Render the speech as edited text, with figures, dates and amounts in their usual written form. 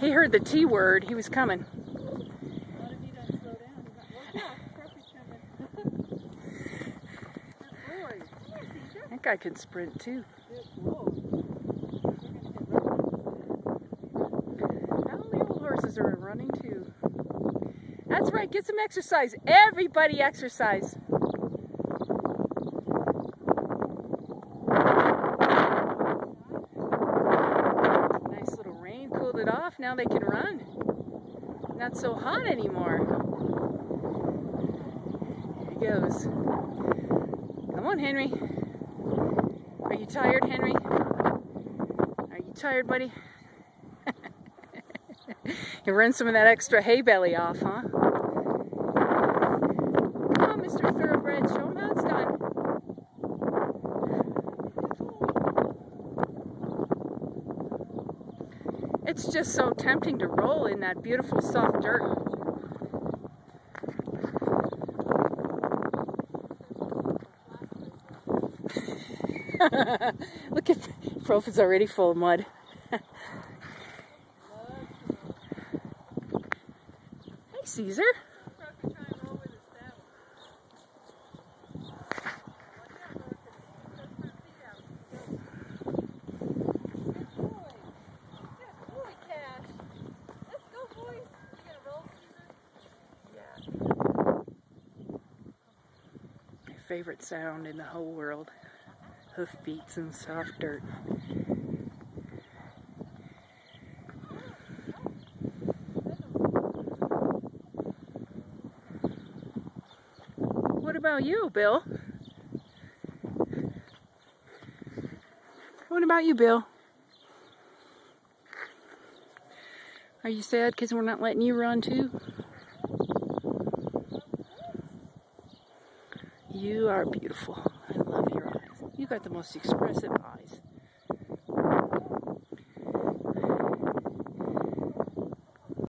He heard the T word. He was coming. That guy can sprint too. Now the old horses are running too. That's right, get some exercise. Everybody exercise. Nice little rain cooled it off. Now they can run. Not so hot anymore. Here he goes. Come on, Henry. Are you tired, Henry? Are you tired, buddy? You run some of that extra hay belly off, huh? Come on, Mr. Thoroughbred, show him how it's done. It's just so tempting to roll in that beautiful soft dirt. Look at Prof is already full of mud. Hey, Caesar. My favorite sound in the whole world. Hoof beats and soft dirt. What about you, Bill? What about you, Bill? Are you sad because we're not letting you run too? You are beautiful. I love your eyes. You got the most expressive eyes.